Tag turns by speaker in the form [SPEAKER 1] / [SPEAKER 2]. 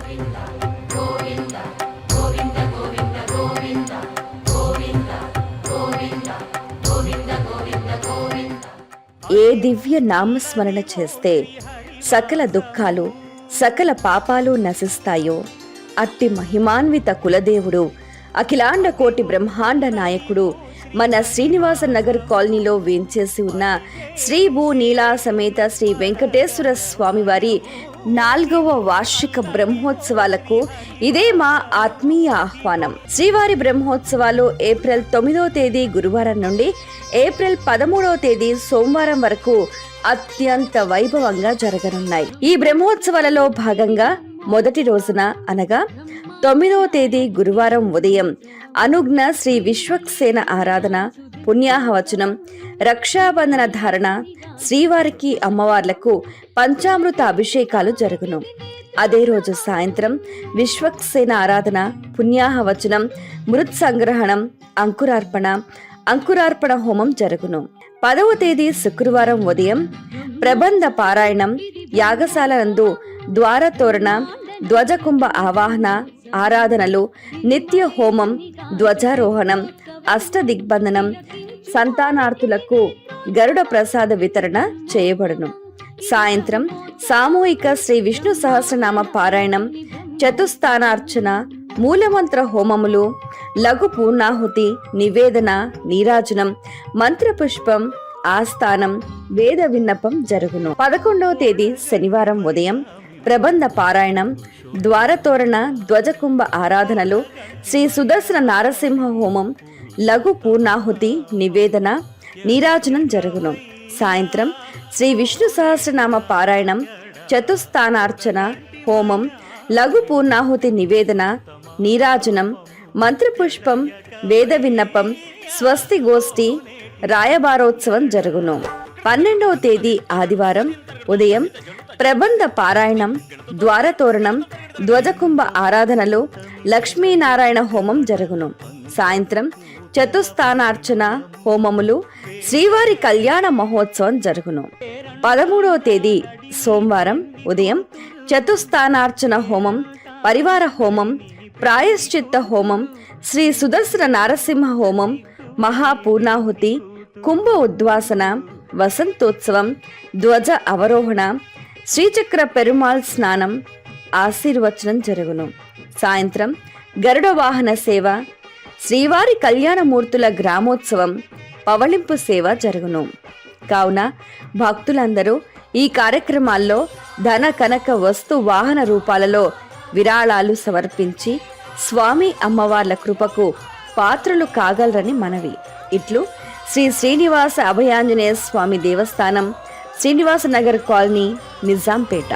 [SPEAKER 1] ఏ దివ్య నామస్మరణ చేస్తే సకల దుఃఖాలు సకల పాపాలు నశిస్తాయో అట్టి మహిమాన్విత కులదేవుడు అఖిలాండ కోటి బ్రహ్మాండ నాయకుడు మన శ్రీనివాస నగర్ కాలనీలో వేంచేసి ఉన్న శ్రీ భూ నీలా సమేత శ్రీ వెంకటేశ్వర స్వామివారి 4వ వార్షిక బ్రహ్మోత్సవాలకు ఇదే మా ఆత్మీయ ఆహ్వానం. శ్రీవారి బ్రహ్మోత్సవాలు ఏప్రిల్ 9వ తేదీ గురువారం నుండి ఏప్రిల్ 13వ తేదీ సోమవారం వరకు అత్యంత వైభవంగా జరగనున్నాయి. ఈ బ్రహ్మోత్సవాలలో భాగంగా మొదటి రోజున అనగా 9వ తేదీ గురువారం ఉదయం అనుజ్ఞ శ్రీ విశ్వక్సేన ఆరాధన, పుణ్యాహవచనం, రక్షాబంధన ధారణ, శ్రీవారికి అమ్మవార్లకు పంచామృత అభిషేకాలు జరుగును. అదే రోజు సాయంత్రం విశ్వక్సేన ఆరాధన, పుణ్యాహవచనం, మృత్ సంగ్రహణం, అంకురార్పణ హోమం జరుగును. 10వ తేదీ శుక్రవారం ఉదయం ప్రబంధ పారాయణం, యాగశాల నందు ద్వారతోరణ, ధ్వజకుంభ ఆవాహన, ఆరాధనలు, నిత్య హోమం, ధ్వజారోహణం, అష్టదిగ్బంధనం, సంతానార్థులకు గరుడ ప్రసాద వితరణ చేయబడును. సాయంత్రం సామూహిక శ్రీ విష్ణు సహస్రనామ పారాయణం, చతుస్థానార్చన, మూలమంత్ర హోమములు, లఘు పూర్ణాహుతి, నివేదన, నీరాజనం, మంత్రపుష్పం, ఆస్థానం, వేద విన్నపం జరుగును. 11వ తేదీ శనివారం ఉదయం ప్రబంధ పారాయణం, ద్వారతోరణ, ధ్వజకుంభ ఆరాధనలు, శ్రీ సుదర్శన నారసింహ హోమం, లఘు పూర్ణాహుతి, నివేదన, నీరాజనం జరుగును. సాయంత్రం శ్రీ విష్ణు సహస్రనామ పారాయణం, చతుస్థానార్చన, హోమం, లఘు పూర్ణాహుతి, నివేదన, నీరాజనం, మంత్రపుష్పం, వేద విన్నపం, స్వస్తి గోష్ఠి, రాయబారోత్సవం జరుగును. 12వ తేదీ ఆదివారం ఉదయం ప్రబంధ పారాయణం, ద్వారతోరణం, ధ్వజకుంభ ఆరాధనలు, లక్ష్మీనారాయణ హోమం జరుగును. సాయంత్రం చతుస్థానార్చన, హోమములు, శ్రీవారి కళ్యాణ మహోత్సవం జరుగును. 13వ తేదీ సోమవారం ఉదయం చతుస్థానార్చన హోమం, పరివార హోమం, ప్రాయశ్చిత్త హోమం, శ్రీ సుదర్శన నారసింహ హోమం, మహాపూర్ణాహుతి, కుంభ ఉద్వాసన, వసంతోత్సవం, ధ్వజ అవరోహణ, శ్రీచక్ర పెరుమాళ్ స్నానం, ఆశీర్వచనం జరుగును. సాయంత్రం గరుడ వాహన సేవ, శ్రీవారి కళ్యాణమూర్తుల గ్రామోత్సవం, పవళింపు సేవ జరుగును. కావున భక్తులందరూ ఈ కార్యక్రమాల్లో ధన కనక వస్తు వాహన రూపాలలో విరాళాలు సమర్పించి స్వామి అమ్మవార్ల కృపకు పాత్రలు కాగలరని మనవి. ఇట్లు శ్రీ శ్రీనివాస అభయాంజనేయ స్వామి దేవస్థానం, శ్రీనివాస నగర్ కాలనీ, నిజాంపేట.